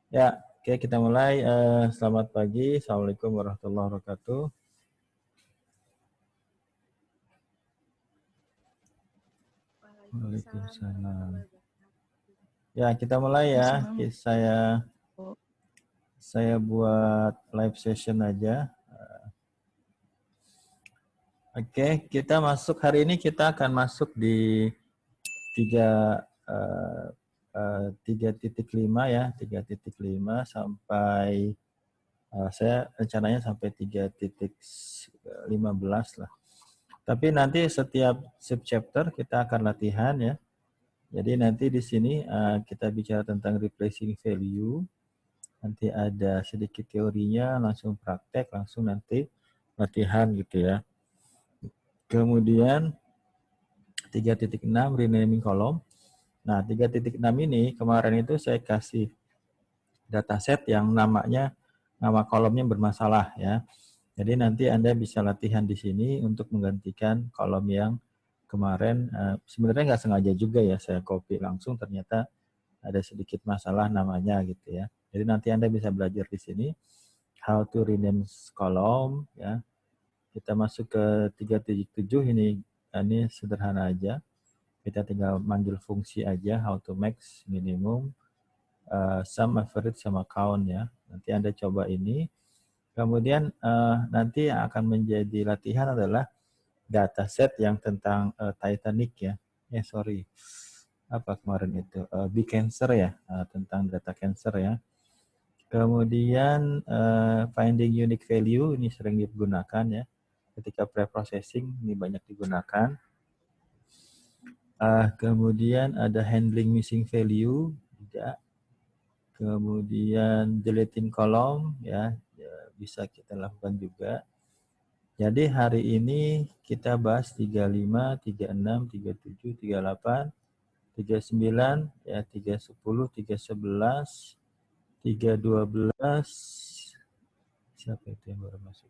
Ya, oke kita mulai. Selamat pagi. Assalamualaikum warahmatullahi wabarakatuh. Waalaikumsalam. Ya, kita mulai ya. Saya buat live session aja. Oke, kita masuk hari ini, kita akan masuk di 3.5 ya, 3.5 sampai saya rencananya sampai 3.15 lah. Tapi nanti setiap subchapter kita akan latihan ya. Jadi nanti di sini kita bicara tentang replacing value. Nanti ada sedikit teorinya, langsung praktek, langsung nanti latihan gitu ya. Kemudian 3.6 renaming column. Nah, 3.6 ini kemarin itu saya kasih dataset yang nama kolomnya bermasalah ya. Jadi nanti Anda bisa latihan di sini untuk menggantikan kolom yang kemarin sebenarnya nggak sengaja juga ya saya copy langsung, ternyata ada sedikit masalah namanya gitu ya. Jadi nanti Anda bisa belajar di sini how to rename column ya. Kita masuk ke 3.7 ini sederhana aja. Kita tinggal manggil fungsi aja, how to max, minimum, sum, average, sama count ya. Nanti Anda coba ini. Kemudian nanti yang akan menjadi latihan adalah dataset yang tentang Titanic ya. Sorry. Apa kemarin itu? Big Cancer ya, tentang data cancer ya. Kemudian finding unique value, ini sering digunakan ya. Ketika pre-processing, ini banyak digunakan. Kemudian ada handling missing value, tidak. Kemudian deleting column, ya bisa kita lakukan juga. Jadi hari ini kita bahas 35, 36, 37, 38, 39, ya 310, 311, 312. Siapa itu yang baru masuk?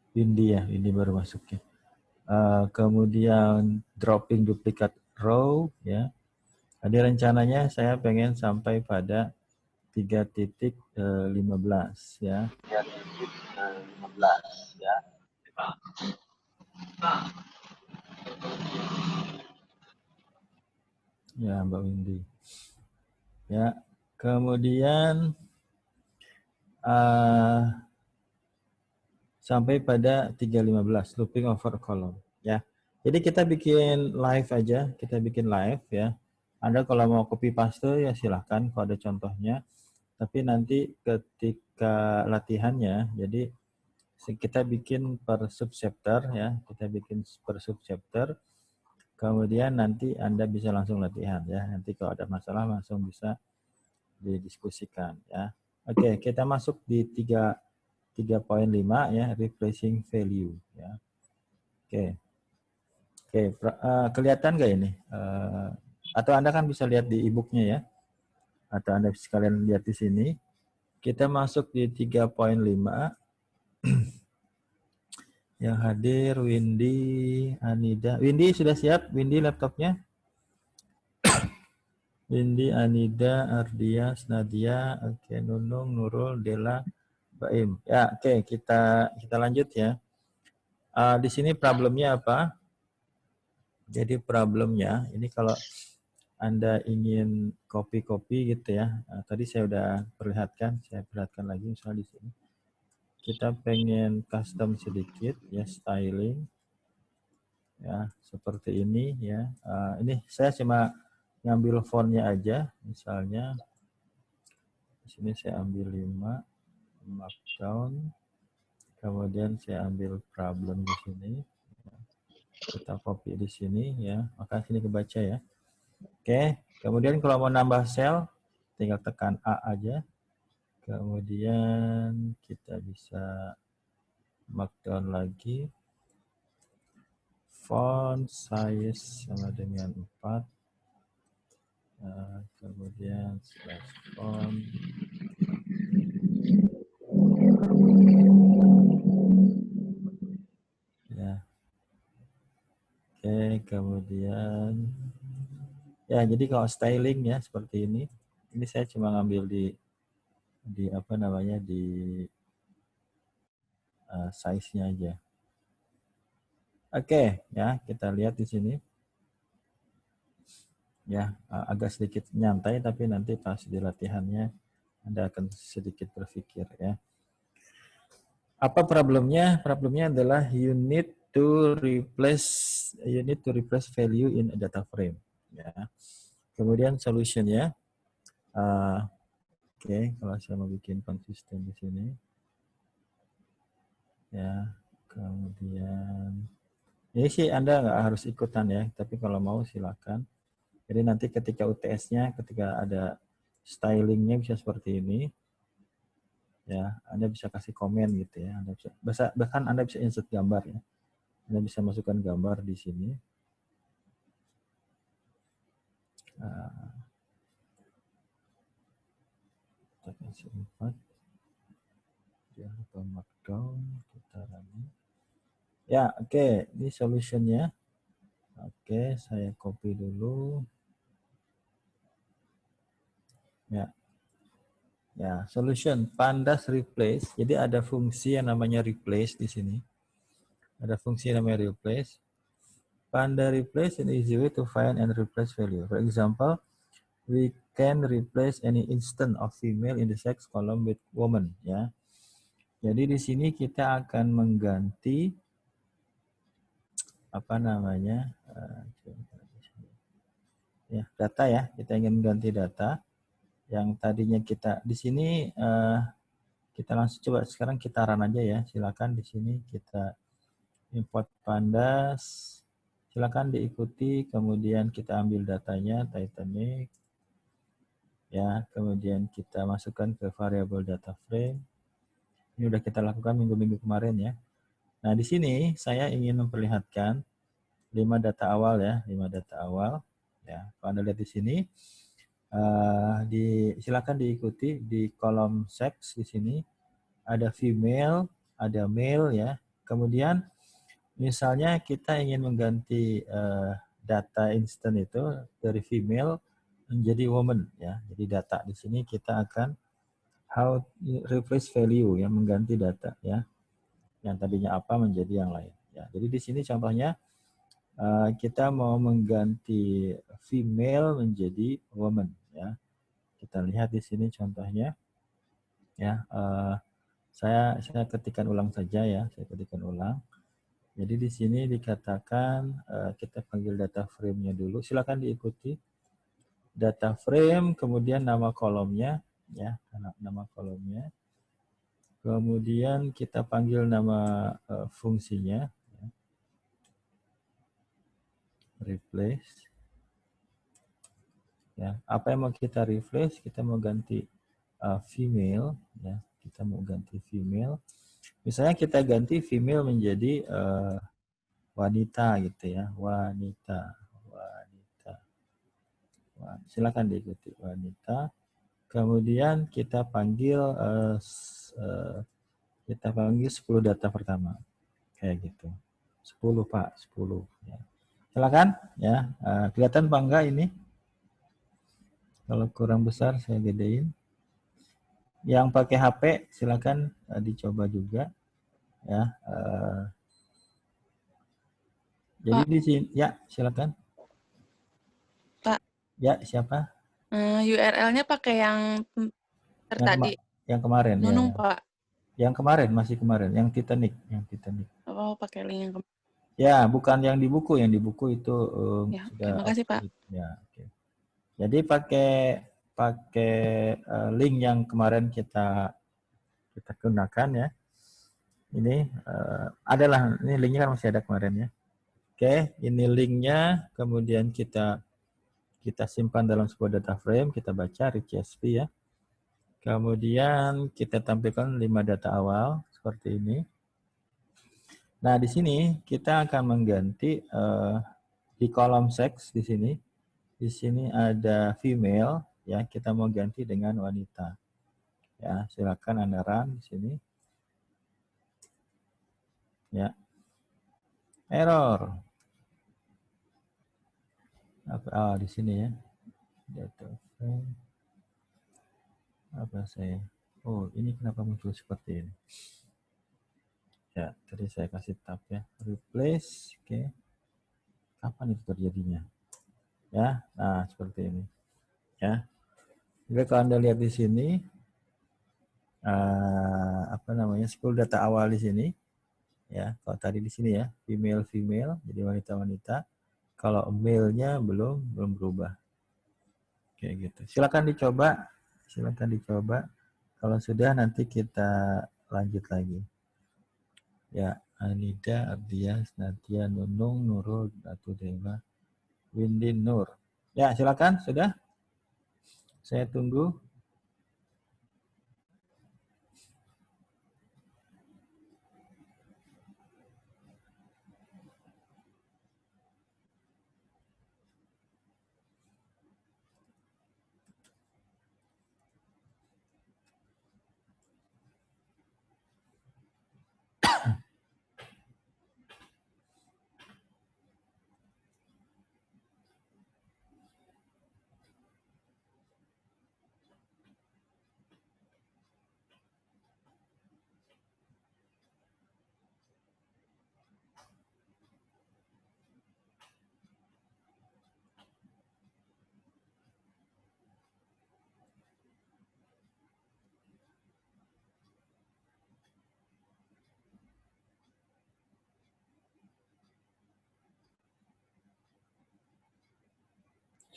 Windy ya, Windy baru masuk ya. Kemudian dropping duplicate row ya. Jadi rencananya saya pengen sampai pada 3.15 ya. 3.15 ya. Ya, Mbak Windy. Ya, kemudian sampai pada 3.15 looping over column ya. Jadi kita bikin live aja, kita bikin live ya. Anda kalau mau copy paste ya silahkan kalau ada contohnya. Tapi nanti ketika latihannya, jadi kita bikin per subchapter ya, kita bikin per subchapter. Kemudian nanti Anda bisa langsung latihan ya. Nanti kalau ada masalah langsung bisa didiskusikan ya. Oke, kita masuk di 3.5 ya, replacing value ya. Oke. Kelihatan nggak ini? Atau Anda kan bisa lihat di e-booknya ya. Atau Anda sekalian lihat di sini. Kita masuk di 3.5. Yang hadir Windy, Anida. Windy sudah siap? Windy laptopnya? Windy, Anida, Ardia, Nadia, oke, Nunung, Nurul, Dela, Baim. Ya, oke, kita lanjut ya. Di sini problemnya apa? Jadi problemnya ini kalau Anda ingin copy gitu ya. Tadi saya udah perlihatkan, saya perlihatkan lagi misalnya di sini. Kita pengen custom sedikit ya, styling. Ya, seperti ini ya. Ini saya cuma ngambil fontnya aja, misalnya di sini saya ambil 5 markdown, kemudian saya ambil problem di sini, kita copy di sini ya, maka sini kebaca ya. Oke, kemudian kalau mau nambah sel, tinggal tekan A aja, kemudian kita bisa markdown lagi, font size sama dengan 4. Kemudian slash font, ya. Oke, kemudian Ya, jadi kalau styling ya seperti ini saya cuma ngambil di apa namanya di size-nya aja. Oke, ya kita lihat di sini. Ya, agak sedikit nyantai tapi nanti pas di latihannya Anda akan sedikit berpikir ya. Apa problemnya? Problemnya adalah you need to replace value in a data frame. Ya. Kemudian solutionnya, oke, kalau saya mau bikin konsisten di sini, ya. Kemudian ini sih Anda nggak harus ikutan ya, tapi kalau mau silakan. Jadi nanti ketika UTS-nya, ketika ada stylingnya bisa seperti ini, ya Anda bisa kasih komen gitu ya. Anda bisa, bahkan Anda bisa insert gambar ya. Anda bisa masukkan gambar di sini. Kita kasih invite. Jangan lupa markdown. Kita running. Ya, oke. Ini solutionnya. Oke, saya copy dulu. Ya. Ya, solution pandas replace. Jadi ada fungsi yang namanya replace di sini. Ada fungsi yang namanya replace. Panda replace an easy way to find and replace value. For example, we can replace any instant of female in the sex column with woman. Ya. Jadi di sini kita akan mengganti apa namanya ya data ya. Kita ingin mengganti data yang tadinya kita di sini kita langsung coba sekarang kita run aja ya. Silakan di sini kita import pandas. Silakan diikuti, kemudian kita ambil datanya Titanic. Ya, kemudian kita masukkan ke variabel data frame. Ini udah kita lakukan minggu-minggu kemarin ya. Nah, di sini saya ingin memperlihatkan 5 data awal ya, 5 data awal. Ya, kalau Anda lihat di sini, silakan diikuti di kolom sex di sini ada female, ada male ya. Kemudian misalnya kita ingin mengganti data instant itu dari female menjadi woman ya. Jadi data di sini kita akan how replace value yang mengganti data ya. Yang tadinya apa menjadi yang lain ya. Jadi di sini contohnya kita mau mengganti female menjadi woman ya. Kita lihat di sini contohnya ya. Saya ketikkan ulang saja ya. Saya ketikkan ulang. Jadi di sini dikatakan kita panggil data frame-nya dulu. Silakan diikuti. Data frame, kemudian nama kolomnya, ya, nama kolomnya. Kemudian kita panggil nama fungsinya, ya. Replace. Ya, apa yang mau kita replace? Kita mau ganti female, ya. Kita mau ganti female. Misalnya kita ganti female menjadi wanita gitu ya, wanita. Silakan diikuti wanita. Kemudian kita panggil 10 data pertama. Kayak gitu. 10 Pak, 10 ya. Silakan ya. Kelihatan Pak enggak ini? Kalau kurang besar saya gedein. Yang pakai HP silakan dicoba juga ya. Jadi di sini ya, silakan. Pak. Ya, siapa? URL-nya pakai yang tadi. Yang kemarin Nunung, ya. Pak. Yang kemarin, masih kemarin, yang Titanic. Oh, pakai link yang kemarin. Ya, bukan yang di buku itu ya, sudah makasih, Pak. Ya, oke. Jadi pakai link yang kemarin kita gunakan ya. Ini adalah ini linknya kan masih ada kemarin ya. Oke, ini linknya, kemudian kita simpan dalam sebuah data frame, kita baca request ya. Kemudian kita tampilkan 5 data awal seperti ini. Nah, di sini kita akan mengganti di kolom sex di sini. Di sini ada female ya, kita mau ganti dengan wanita. Ya, silakan Anda run di sini. Ya. Error. Di sini ya. Data frame. Apa saya? Oh, ini kenapa muncul seperti ini? Ya, tadi saya kasih tab ya. Replace, oke. Kapan itu terjadinya? Ya, nah seperti ini. Ya. Jadi kalau Anda lihat di sini, apa namanya, 10 data awal di sini, ya. Kalau tadi di sini ya, female, jadi wanita-wanita. Kalau male-nya belum berubah. Kayak gitu. Silakan dicoba. Kalau sudah nanti kita lanjut lagi. Ya, Anida, Ardia, Nadia, Nunung, Nurul, Datu Dewa, Windin, Nur. Ya, silakan. Sudah? Saya tunggu.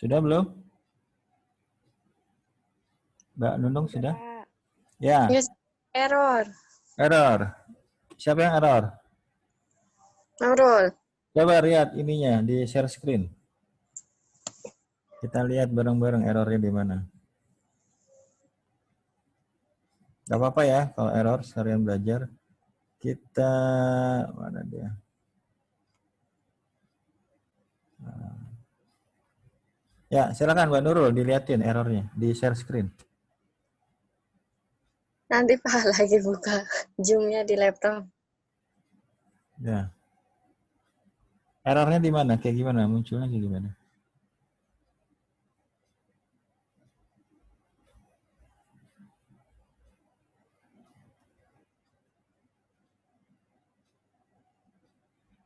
Sudah belum? Mbak Nunung sudah? Pak. Ya, Yes, error. error. Siapa yang error? Nurul. Coba lihat ininya di share screen. Kita lihat bareng-bareng errornya di mana. Gak apa-apa ya kalau error sekalian belajar. Kita mana dia? Ya, silakan Mbak Nurul dilihatin errornya di share screen. Nanti Pak lagi buka Zoom-nya di laptop. Ya. Errornya di mana? Kayak gimana? Munculnya kayak gimana?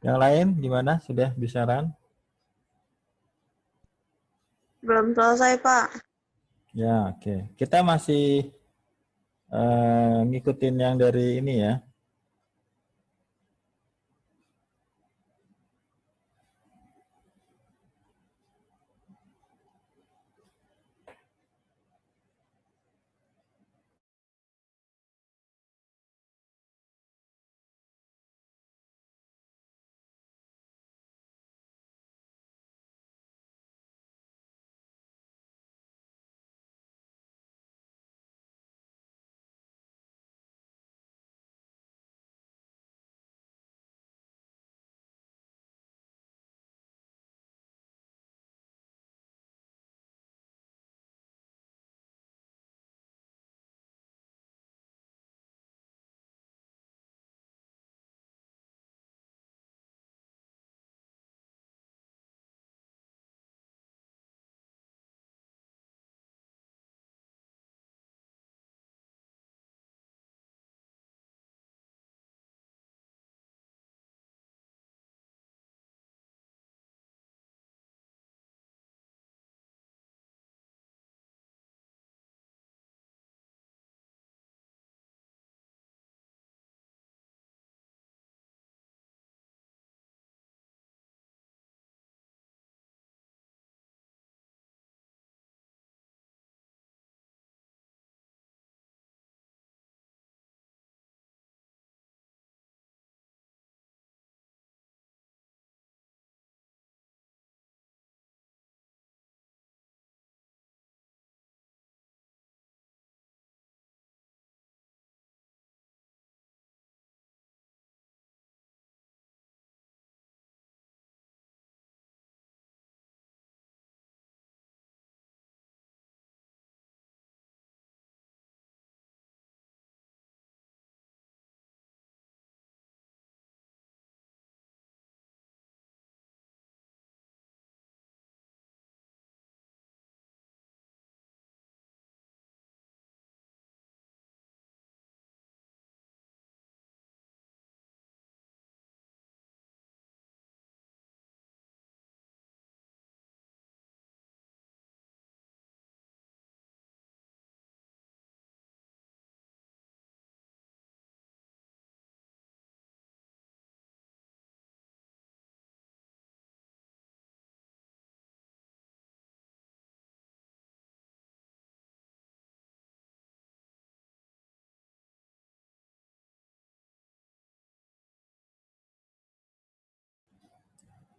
Yang lain gimana? Sudah bisa run? Belum selesai, Pak. Ya, oke. Kita masih ngikutin yang dari ini ya.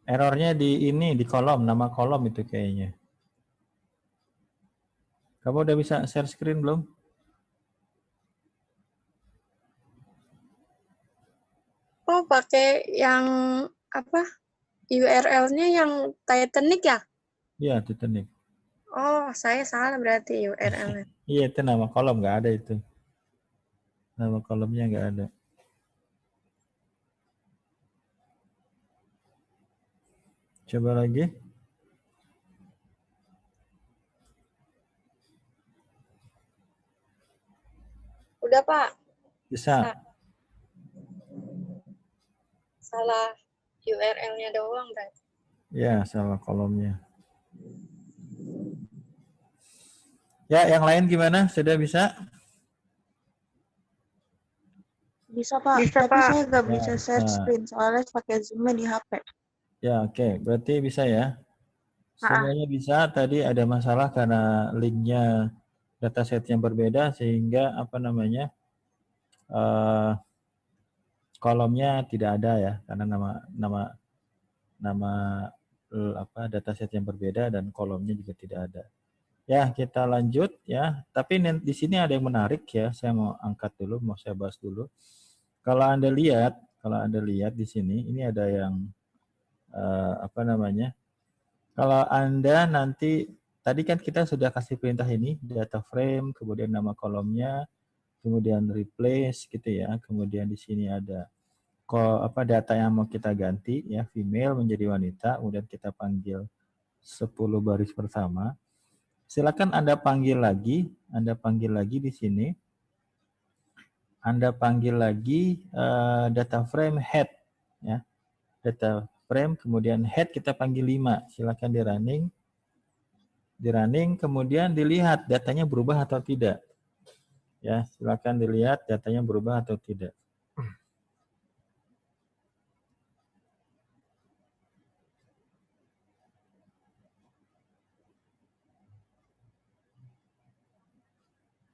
Errornya di ini, di kolom, nama kolom itu kayaknya. Kamu udah bisa share screen belum? Oh, pakai yang apa? URL-nya yang Titanic ya? Iya, Titanic. Oh, saya salah berarti URL-nya. Iya, itu nama kolom, nggak ada itu. Nama kolomnya nggak ada. Coba lagi. Udah, Pak. Bisa. Salah URL-nya doang berarti. Ya, sama kolomnya. Ya, yang lain gimana? Sudah bisa? Bisa, Pak. Bisa, Tapi Pak. saya nggak Ya, bisa share bisa. screen, soalnya pakai Zoom-nya di HP. Ya, oke. Berarti bisa ya. Semuanya bisa. Tadi ada masalah karena linknya dataset yang berbeda sehingga apa namanya kolomnya tidak ada ya karena nama apa dataset yang berbeda dan kolomnya juga tidak ada. Ya, kita lanjut ya. Tapi di sini ada yang menarik ya. Saya mau angkat dulu, mau saya bahas dulu. Kalau Anda lihat di sini, ini ada yang apa namanya? Kalau Anda nanti tadi kan kita sudah kasih perintah ini, data frame, kemudian nama kolomnya, kemudian replace gitu ya. Kemudian di sini ada data yang mau kita ganti ya, female menjadi wanita, kemudian kita panggil 10 baris pertama. Silakan Anda panggil lagi di sini. Anda panggil lagi data frame head ya. Data frame kemudian head kita panggil 5. Silakan di running kemudian dilihat datanya berubah atau tidak. Ya, silakan dilihat datanya berubah atau tidak.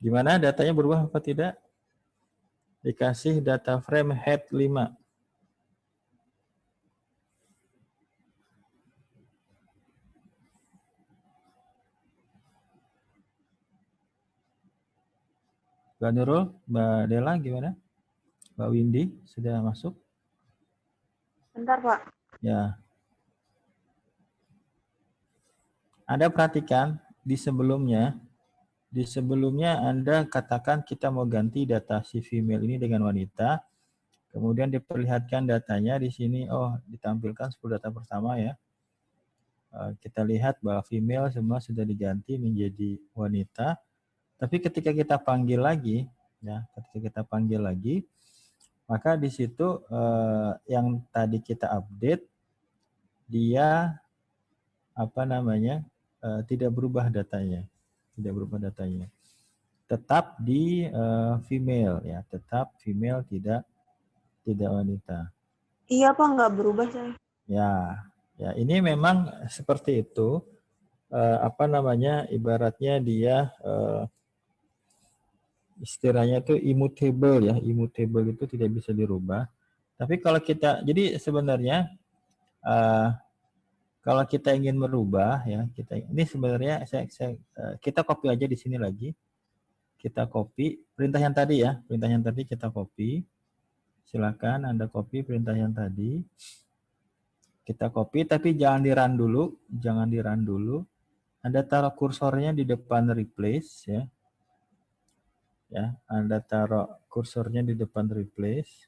Gimana datanya berubah apa tidak? Dikasih data frame head 5. Mbak Nurul, Mbak Dela gimana? Mbak Windy sudah masuk? Bentar, Pak. Ya. Anda perhatikan di sebelumnya Anda katakan kita mau ganti data si female ini dengan wanita. Kemudian diperlihatkan datanya di sini, oh ditampilkan 10 data pertama ya. Kita lihat bahwa female semua sudah diganti menjadi wanita. Tapi ketika kita panggil lagi, maka di situ yang tadi kita update, dia tidak berubah datanya, tetap di female ya, tetap female tidak wanita. Iya, Pak, nggak berubah saya. Ya ini memang seperti itu. Ibaratnya dia istilahnya itu immutable ya, immutable itu tidak bisa dirubah. Tapi kalau kita, jadi sebenarnya kalau kita ingin merubah ya, ini sebenarnya kita copy aja di sini lagi. Kita copy perintah yang tadi ya, kita copy. Silakan Anda copy perintah yang tadi. Kita copy tapi jangan di-run dulu. Anda taruh kursornya di depan replace ya. Ya, Anda taruh kursornya di depan replace.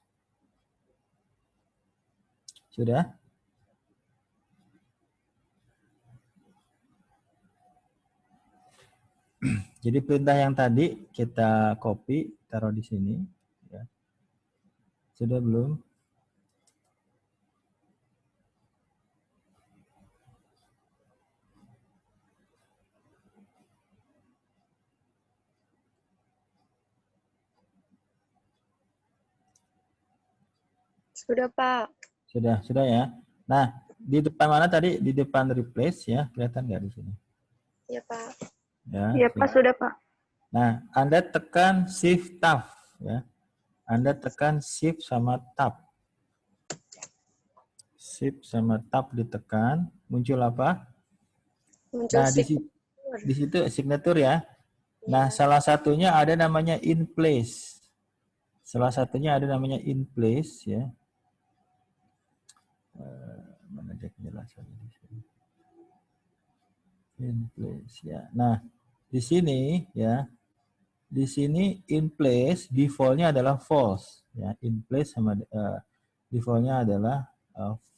Sudah? Jadi perintah yang tadi kita copy, taruh di sini. Ya. Sudah belum? Sudah, Pak. Sudah ya. Nah, di depan mana tadi? Di depan replace ya, kelihatan nggak di sini? Iya, Pak. Iya, Pak, sudah, Pak. Nah, Anda tekan Shift Tab ya. Anda tekan Shift sama Tab. Shift sama Tab ditekan, muncul apa? Muncul Nah, signature. di situ signature ya. Nah, Iya. salah satunya ada namanya in place. Salah satunya ada namanya in place ya. Mana dia penjelasannya di sini? In place ya. Nah, di sini ya. Di sini in place defaultnya adalah false ya. In place sama defaultnya adalah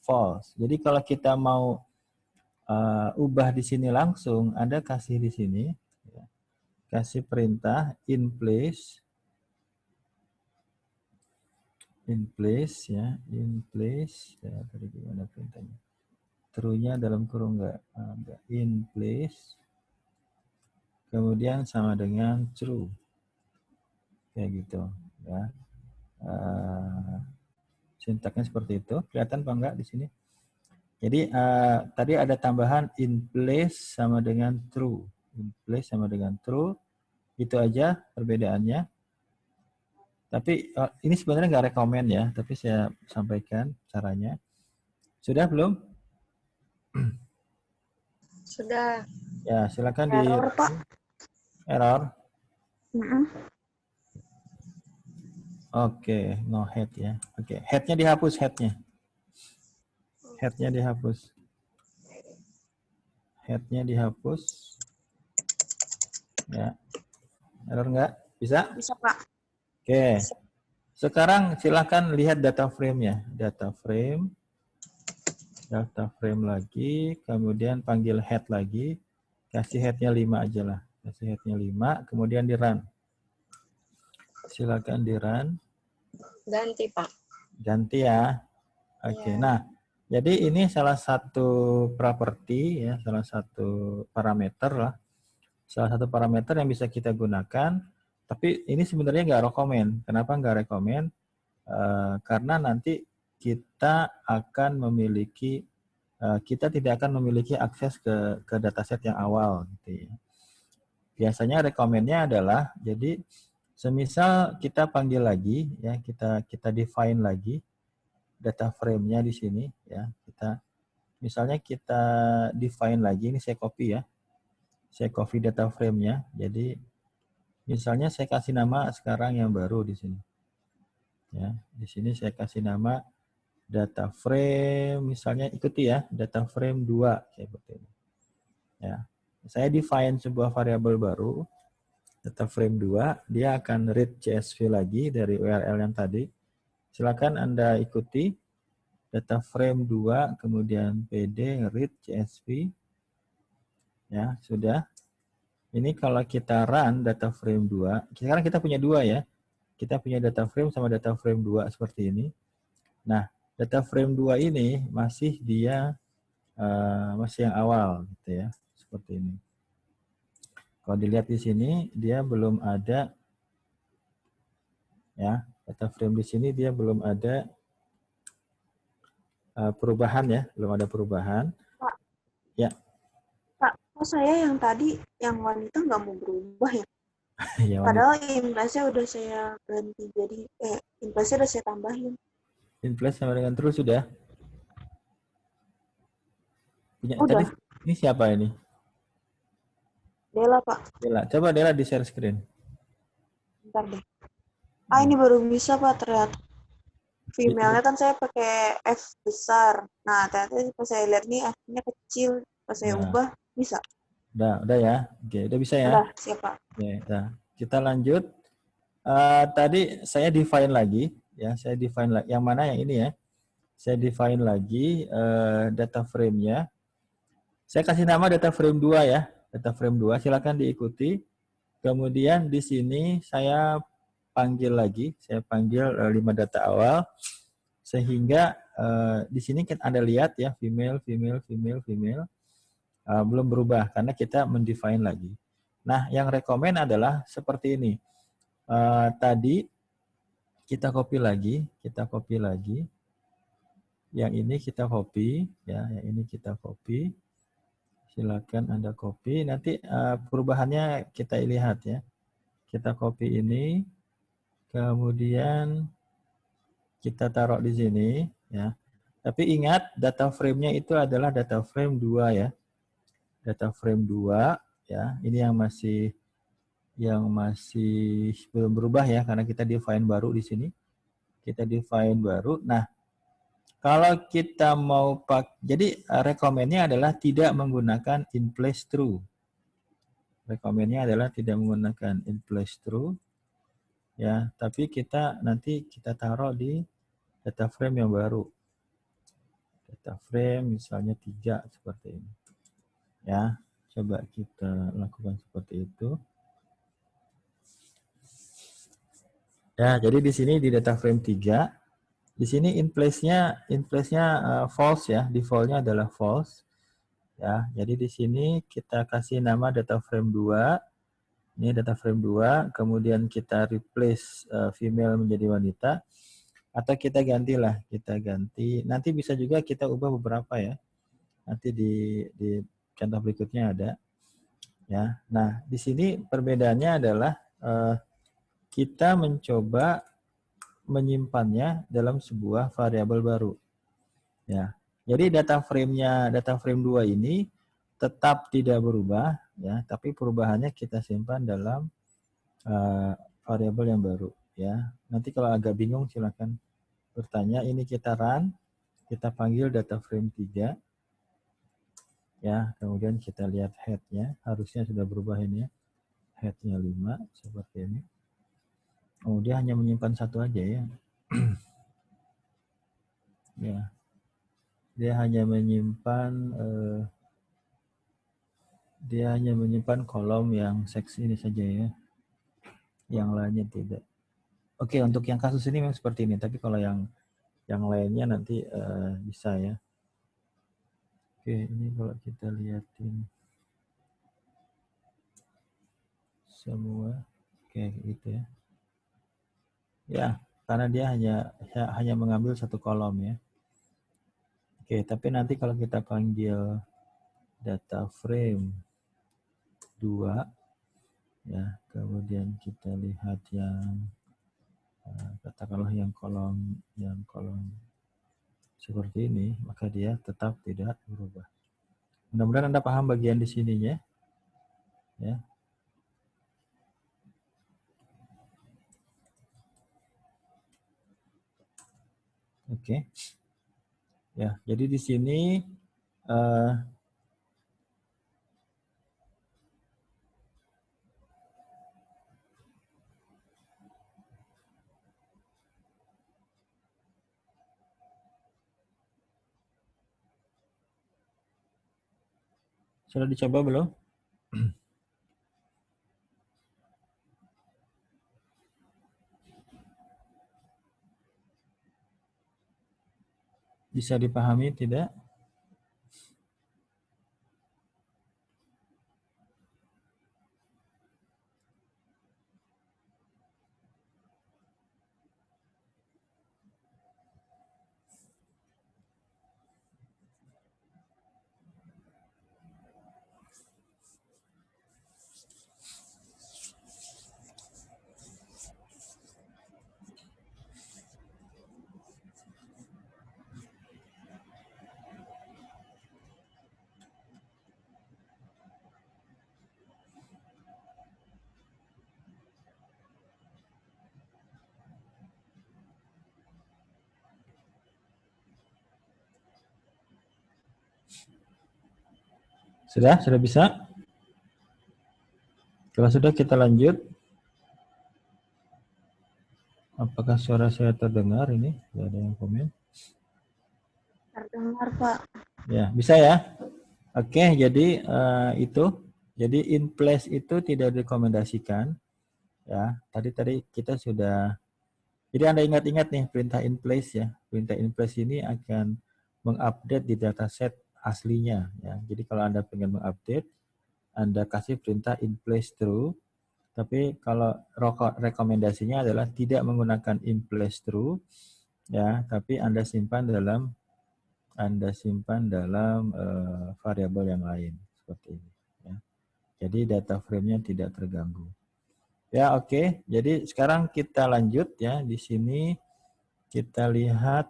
false. Jadi kalau kita mau ubah di sini langsung, Anda kasih di sini ya. Kasih perintah in place ya, in place ya, tadi gimana perintahnya? True-nya dalam kurung enggak in place. Kemudian sama dengan true. Kayak gitu ya. Sintaknya seperti itu. Kelihatan apa enggak di sini? Jadi tadi ada tambahan in place sama dengan true. In place sama dengan true. Itu aja perbedaannya. Tapi ini sebenarnya nggak rekomen ya, tapi saya sampaikan caranya. Sudah belum? Sudah. Ya, silakan di Error, Pak. error. Mm-mm. Oke, no head ya. Oke, headnya dihapus, headnya. Headnya dihapus. Headnya dihapus. Ya. Error nggak? Bisa? Bisa, Pak. Oke. Sekarang silakan lihat data frame-nya. Data frame lagi, kemudian panggil head lagi. Kasih head-nya 5 aja lah. Kasih head-nya 5, kemudian di run. Silakan di run. Ganti, Pak. Ganti ya. Oke. Iya. Nah, jadi ini salah satu properti ya, salah satu parameter lah. Salah satu parameter yang bisa kita gunakan. Tapi ini sebenarnya nggak rekomen. Kenapa nggak rekomen? Karena nanti kita akan memiliki, kita tidak akan memiliki akses ke dataset yang awal. Gitu ya. Biasanya rekomennya adalah, jadi semisal kita panggil lagi, ya kita define lagi data frame-nya di sini, ya misalnya kita define lagi, ini saya copy ya, saya copy data frame-nya. Jadi misalnya saya kasih nama sekarang yang baru di sini. Ya, di sini saya kasih nama data frame, misalnya ikuti ya, data frame 2 seperti ini. Ya. Saya define sebuah variabel baru, data frame 2, dia akan read CSV lagi dari URL yang tadi. Silakan Anda ikuti data frame 2 kemudian PD read CSV. Ya, sudah. Ini kalau kita run data frame 2, sekarang kita punya 2 ya. Kita punya data frame sama data frame 2 seperti ini. Nah, data frame 2 ini masih masih yang awal gitu ya, seperti ini. Kalau dilihat di sini dia belum ada ya, data frame di sini dia belum ada perubahan ya, belum ada perubahan. Pak. Ya. Pak, kok saya yang tadi yang wanita nggak mau berubah ya? Ya, Padahal in-place-nya udah saya ganti jadi in-place-nya udah saya tambahin. In place sama dengan true sudah. Punya Udah. tadi ini siapa ini? Dela, Pak. Dela. Coba Dela di share screen. Bentar deh. Ini baru bisa, Pak, ternyata. Female-nya kan saya pakai F besar. Nah, ternyata pas saya lihat nih F-nya kecil. Pas saya ubah, bisa. Udah ya. Oke, udah bisa ya. Udah, siap, Pak. Oke, nah, kita lanjut. Tadi saya define lagi ya, saya define lagi yang mana yang ini ya. Saya define lagi data frame-nya. Saya kasih nama data frame 2 ya. Data frame 2 silakan diikuti. Kemudian di sini saya panggil lagi, saya panggil 5 data awal sehingga di sini kan Anda lihat ya, female belum berubah karena kita mendefine lagi. Nah, yang rekomen adalah seperti ini. Tadi kita copy lagi. Yang ini kita copy, ya. Yang ini kita copy. Silakan Anda copy. Nanti perubahannya kita lihat ya. Kita copy ini, kemudian kita taruh di sini, ya. Tapi ingat data frame-nya itu adalah data frame 2 ya. Data frame 2 ya. Ini yang masih belum berubah ya karena kita define baru di sini. Kita define baru. Nah, kalau kita mau jadi recommend-nya adalah tidak menggunakan in place true. Recommend-nya adalah tidak menggunakan in place true. Ya, tapi nanti kita taruh di data frame yang baru. Data frame misalnya 3 seperti ini. Ya, coba kita lakukan seperti itu. Ya, jadi di sini di data frame 3, di sini in place-nya false ya, default-nya adalah false. Ya, jadi di sini kita kasih nama data frame 2. Ini data frame 2, kemudian kita replace female menjadi wanita. Atau kita gantilah, kita ganti. Nanti bisa juga kita ubah beberapa ya. Nanti di contoh berikutnya ada. Ya, nah di sini perbedaannya adalah kita mencoba menyimpannya dalam sebuah variabel baru. Ya, jadi data frame 2 ini tetap tidak berubah, ya, tapi perubahannya kita simpan dalam variabel yang baru. Ya, nanti kalau agak bingung silakan bertanya. Ini kita run, kita panggil data frame 3. Ya, kemudian kita lihat head-nya, harusnya sudah berubah ini ya. Head-nya 5, seperti ini. Oh, dia hanya menyimpan satu aja ya. Ya. Dia hanya menyimpan kolom yang seks ini saja ya. Yang lainnya tidak. Oke, untuk yang kasus ini memang seperti ini, tapi kalau yang lainnya nanti bisa ya. Oke, ini kalau kita lihatin semua kayak gitu ya. Ya, karena dia hanya mengambil satu kolom ya. Oke, tapi nanti kalau kita panggil data frame 2 ya, kemudian kita lihat yang katakanlah yang kolom seperti ini, maka dia tetap tidak berubah. Mudah-mudahan Anda paham bagian di sininya. Ya. Oke. Ya, jadi di sini sudah dicoba belum? Bisa dipahami tidak? Sudah bisa? Kalau sudah kita lanjut. Apakah suara saya terdengar ini? Tidak ada yang komen. Terdengar, Pak. Ya, bisa ya? Oke, jadi itu. Jadi in place itu tidak direkomendasikan. Ya, tadi kita sudah. Jadi Anda ingat-ingat nih perintah in place ya. Perintah in place ini akan mengupdate di dataset aslinya. Ya. Jadi kalau Anda pengen mengupdate, Anda kasih perintah in place true. Tapi kalau rekomendasinya adalah tidak menggunakan in place true, ya, tapi Anda simpan dalam variabel yang lain seperti ini. Ya. Jadi data frame-nya tidak terganggu. Ya, oke. Jadi sekarang kita lanjut ya. Di sini kita lihat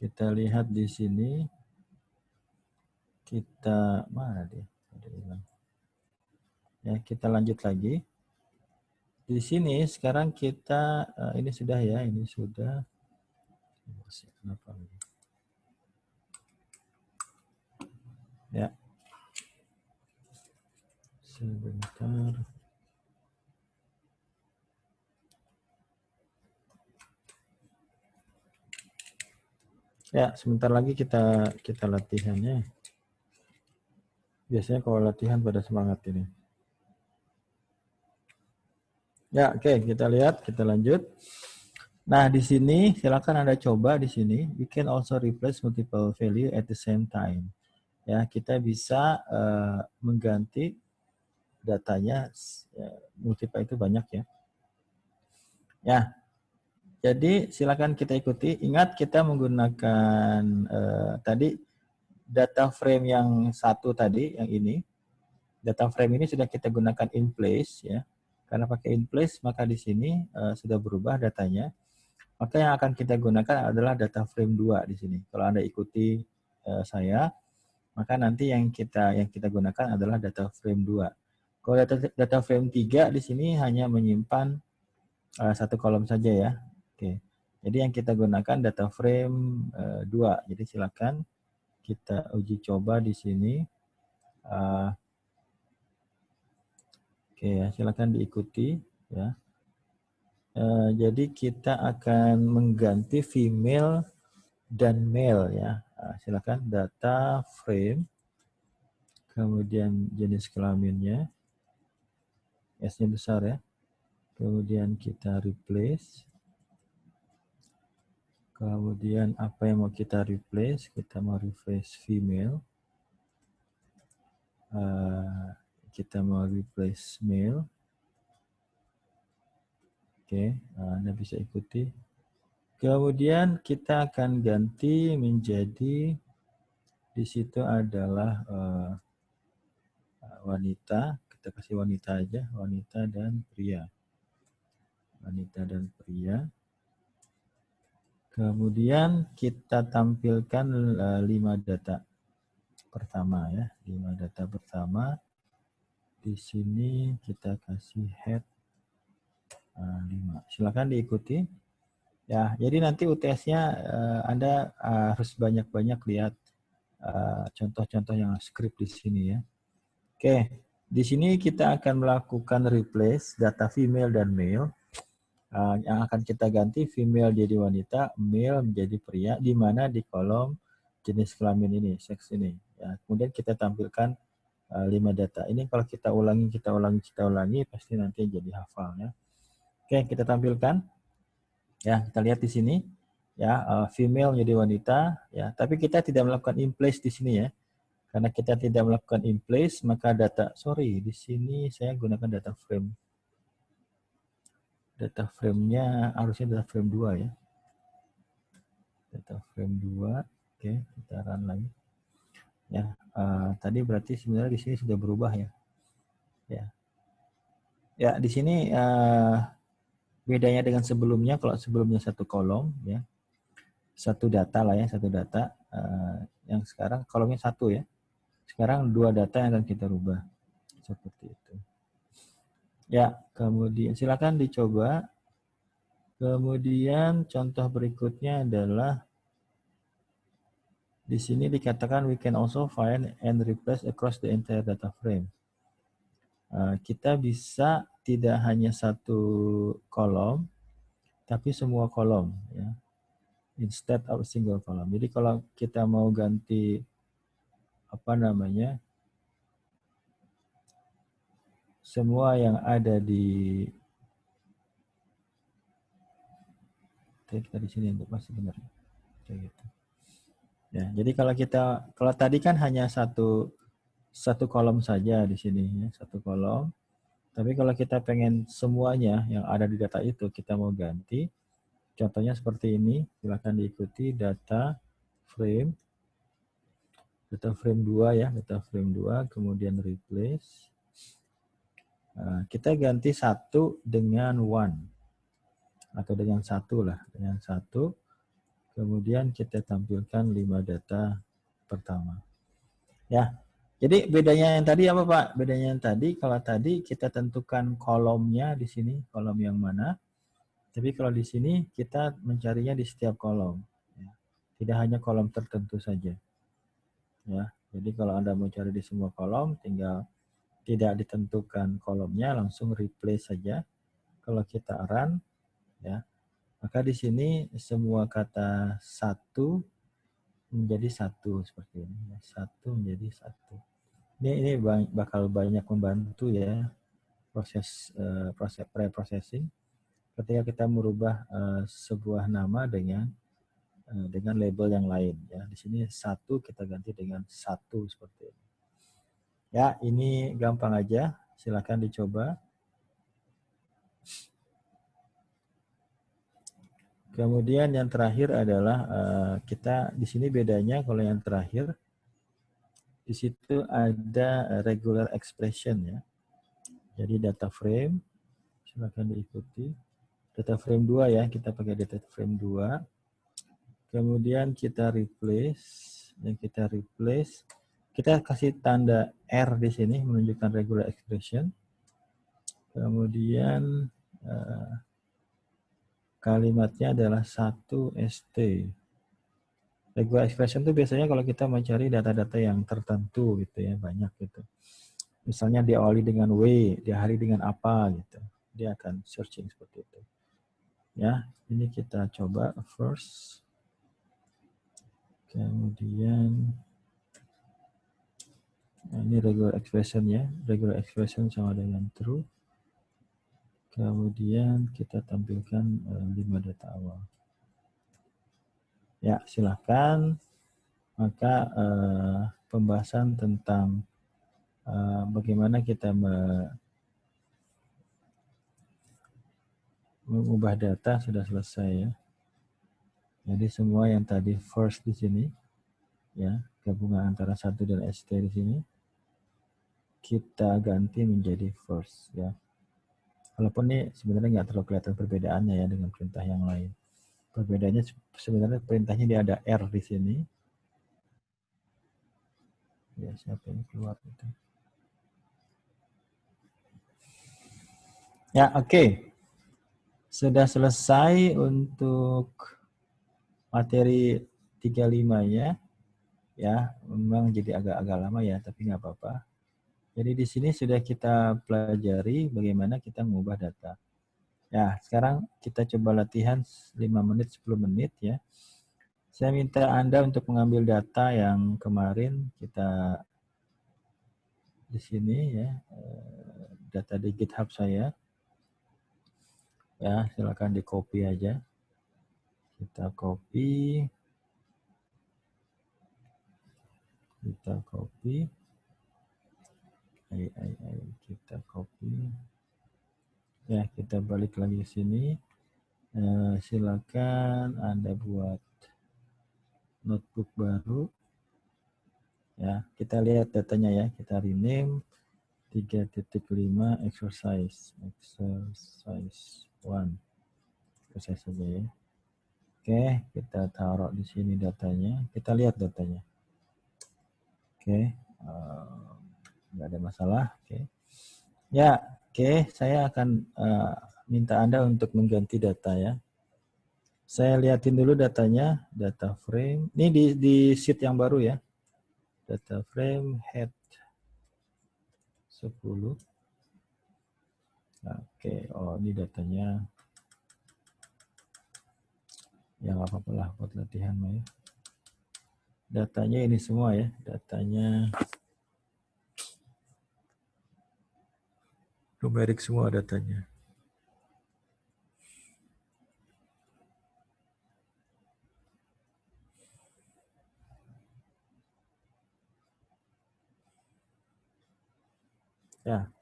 Kita lihat di sini. Kita, mana dia? Ada hilang. Ya, kita lanjut lagi. Di sini sekarang kita, ini sudah ya, ini sudah. Kenapa lagi? Ya. Sebentar. Ya, sebentar lagi kita latihannya. Biasanya kalau latihan pada semangat ini. Ya, oke, kita lihat, kita lanjut. Nah, di sini silakan Anda coba di sini. We can also replace multiple value at the same time. Ya, kita bisa mengganti datanya, multiple itu banyak ya. Ya, jadi silakan kita ikuti. Ingat kita menggunakan tadi data frame yang satu tadi, yang ini. Data frame ini sudah kita gunakan in place ya. Karena pakai in place maka di sini sudah berubah datanya. Maka yang akan kita gunakan adalah data frame 2 di sini. Kalau Anda ikuti saya, maka nanti yang kita gunakan adalah data frame 2. Kalau data frame 3 di sini hanya menyimpan satu kolom saja ya. Oke. Jadi yang kita gunakan data frame 2. Jadi silakan kita uji coba di sini. Oke ya, silakan diikuti ya. Jadi kita akan mengganti female dan male ya. Silakan data frame, kemudian jenis kelaminnya, S-nya besar ya. Kemudian kita replace. Kemudian apa yang mau kita replace? Kita mau replace female. Kita mau replace male. Oke, Anda bisa ikuti. Kemudian kita akan ganti menjadi di situ adalah wanita. Kita kasih wanita aja, wanita dan pria. Wanita dan pria. Kemudian kita tampilkan 5 data pertama ya, 5 data pertama. Di sini kita kasih head 5. Silakan diikuti. Ya, jadi nanti UTS-nya Anda harus banyak-banyak lihat contoh-contoh yang script di sini ya. Oke, di sini kita akan melakukan replace data female dan male. Yang akan kita ganti female jadi wanita, male menjadi pria, di mana di kolom jenis kelamin ini, seks ini. Ya, kemudian kita tampilkan 5 data. Ini kalau kita ulangi, pasti nanti jadi hafal ya. Oke, kita tampilkan. Ya, kita lihat di sini. Ya, female menjadi wanita. Ya, tapi kita tidak melakukan in place di sini ya. Karena kita tidak melakukan in place, maka di sini saya gunakan data frame. Data frame-nya harusnya data frame 2 ya. Data frame 2. Oke, kita run lagi. Ya, tadi berarti sebenarnya di sini sudah berubah ya. Ya. Ya, di sini bedanya dengan sebelumnya, kalau sebelumnya satu kolom ya. Satu data lah ya, satu data. Yang sekarang kolomnya satu ya. Sekarang 2 data yang akan kita rubah. Seperti itu. Ya, kemudian silakan dicoba. Kemudian contoh berikutnya adalah di sini dikatakan we can also find and replace across the entire data frame. Kita bisa tidak hanya satu kolom, tapi semua kolom ya. Instead of single column. Jadi kalau kita mau ganti semua yang ada di kita di sini untuk masih benar. Kayak gitu. Ya, jadi kalau tadi kan hanya satu kolom saja di sini ya, satu kolom. Tapi kalau kita pengen semuanya yang ada di data itu kita mau ganti, contohnya seperti ini, silakan diikuti data frame 2 ya, data frame 2, kemudian replace. Kita ganti 1 dengan 1 atau dengan 1 lah, dengan 1. Kemudian kita tampilkan 5 data pertama. Ya. Jadi bedanya yang tadi apa Pak? Bedanya yang tadi, kalau tadi kita tentukan kolomnya di sini, kolom yang mana. Tapi kalau di sini kita mencarinya di setiap kolom. Ya. Tidak hanya kolom tertentu saja. Ya. Jadi kalau Anda mau cari di semua kolom, tinggal tidak ditentukan kolomnya, langsung replace saja. Kalau kita run, ya, maka di sini semua kata satu menjadi satu seperti ini. Satu menjadi satu. Ini bakal banyak membantu ya proses pre-processing ketika kita merubah sebuah nama dengan label yang lain ya. Di sini satu kita ganti dengan satu seperti ini. Ya, ini gampang aja. Silakan dicoba. Kemudian yang terakhir adalah kita di sini bedanya kalau yang terakhir di situ ada regular expression ya. Jadi data frame, silakan diikuti. Data frame 2 ya, kita pakai data frame 2. Kemudian kita replace, kita kasih tanda R di sini menunjukkan regular expression. Kemudian kalimatnya adalah 1 ST. Regular expression itu biasanya kalau kita mencari data-data yang tertentu gitu ya, banyak gitu. Misalnya diawali dengan W, diakhiri dengan apa gitu. Dia akan searching seperti itu. Ya, ini kita coba first. Kemudian ini regular expression ya. Regular expression sama dengan true. Kemudian kita tampilkan 5 data awal. Ya, silakan. Maka pembahasan tentang bagaimana kita mengubah data sudah selesai ya. Jadi semua yang tadi first di sini, ya gabungan antara 1 dan ST di sini, kita ganti menjadi first ya. Walaupun ini sebenarnya nggak terlalu kelihatan perbedaannya ya dengan perintah yang lain. Perbedaannya sebenarnya perintahnya dia ada R di sini. Ya, siapa yang keluar itu? Ya, oke. Sudah selesai untuk materi 35-nya. Ya, memang jadi agak-agak lama ya, tapi nggak apa-apa. Jadi di sini sudah kita pelajari bagaimana kita mengubah data. Ya, sekarang kita coba latihan 5 menit, 10 menit ya. Saya minta Anda untuk mengambil data yang kemarin kita di sini ya, data di GitHub saya. Ya, silakan di copy aja. Kita copy. Kita copy. Kita copy. Ya, kita balik lagi ke sini. Silakan Anda buat notebook baru. Ya, kita lihat datanya ya. Kita rename 3.5 exercise 1. Exercise saja ya. Oke, kita taruh di sini datanya. Kita lihat datanya. Oke, nggak ada masalah. Oke. Ya, oke. Saya akan minta Anda untuk mengganti data ya. Saya lihatin dulu datanya, data frame. Ini di sheet yang baru ya. Data frame head 10. Oke, oh ini datanya. Ya nggak apa-apa lah buat latihan ya. Datanya ini semua ya, datanya numerik semua datanya. Ya,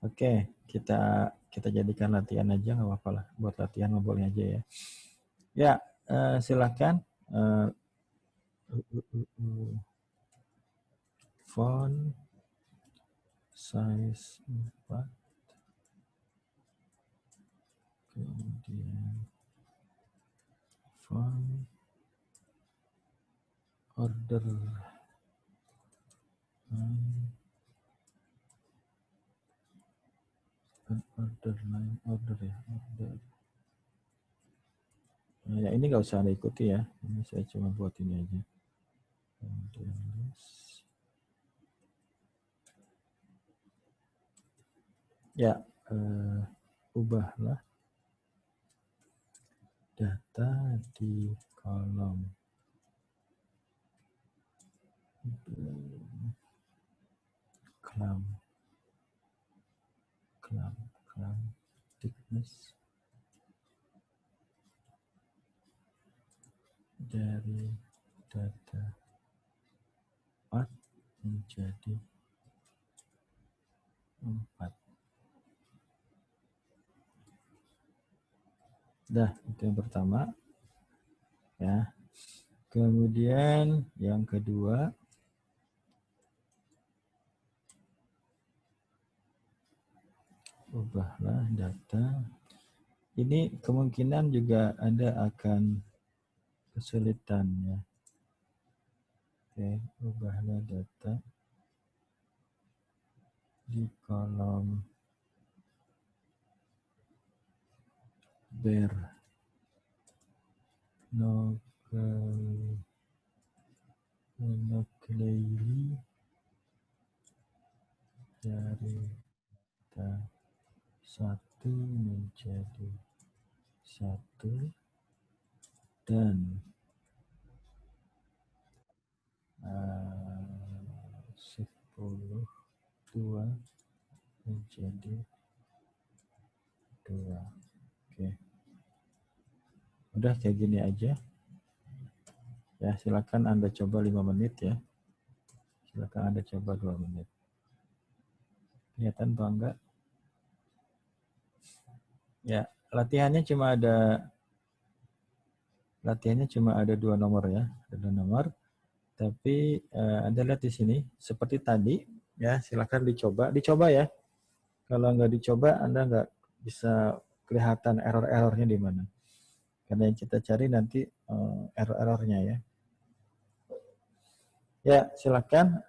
oke, kita jadikan latihan aja nggak apa-apa lah, buat latihan ngobrolnya aja ya. Ya, silakan. Font size 4. Kemudian font order. Order, line order ya, order. Nah, ya ini nggak usah Anda ikuti ya. Ini saya cuma buat ini aja. Ya, ubahlah data di kolom clam thickness dari data part menjadi 4. Dah, itu yang pertama. Ya. Kemudian yang kedua, ubahlah data. Ini kemungkinan juga Anda akan kesulitan ya. Oke, ubahlah data di kolom ber nuclei dari data 1 menjadi 1 dan 10 2 menjadi 2. Oke. Udah kayak gini aja. Ya, silakan Anda coba 5 menit ya. Silakan Anda coba 2 menit. Kelihatan apa enggak? Ya, latihannya cuma ada 2 nomor ya. Ada 2 nomor. Tapi Anda lihat di sini seperti tadi ya, silakan dicoba. Dicoba ya. Kalau nggak dicoba Anda nggak bisa kelihatan error-errornya di mana. Karena yang kita cari nanti error-errornya ya. Ya, silakan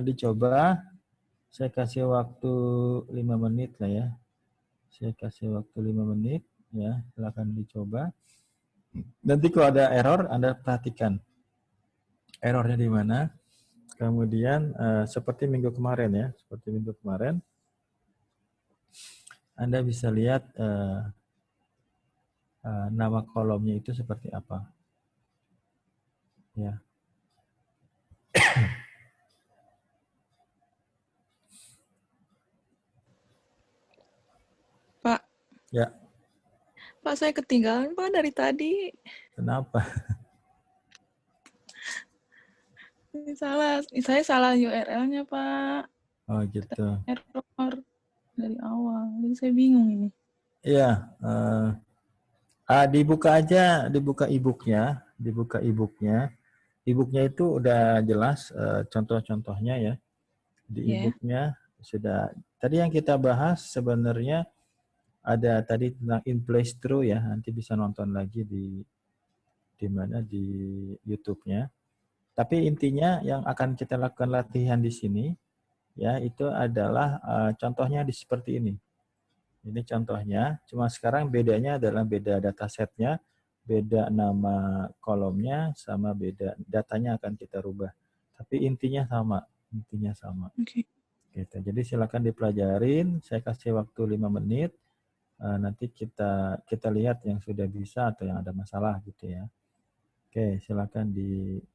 dicoba. Saya kasih waktu 5 menit lah ya. Saya kasih waktu 5 menit ya, silakan dicoba. Nanti kalau ada error Anda perhatikan errornya di mana. Kemudian seperti minggu kemarin ya, seperti minggu kemarin Anda bisa lihat nama kolomnya itu seperti apa. Ya. Pak. Ya. Pak, saya ketinggalan Pak dari tadi. Kenapa? Saya salah URL-nya Pak. Oh gitu. Error dari awal. Jadi saya bingung ini. Iya. Dibuka aja, dibuka e-booknya, dibuka e-booknya. E-booknya itu udah jelas contoh-contohnya ya. Di e-booknya sudah. Tadi yang kita bahas sebenarnya ada tadi tentang in place through ya. Nanti bisa nonton lagi di mana di YouTube-nya. Tapi intinya yang akan kita lakukan latihan di sini ya itu adalah contohnya seperti ini. Ini contohnya. Cuma sekarang bedanya adalah beda datasetnya, beda nama kolomnya, sama beda datanya akan kita rubah. Tapi intinya sama. Intinya sama. Oke. Gitu. Jadi silakan dipelajarin. Saya kasih waktu 5 menit. Nanti kita lihat yang sudah bisa atau yang ada masalah gitu ya. Oke, silakan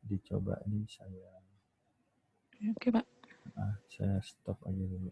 dicoba. Ini saya Oke, Pak. saya stop aja dulu.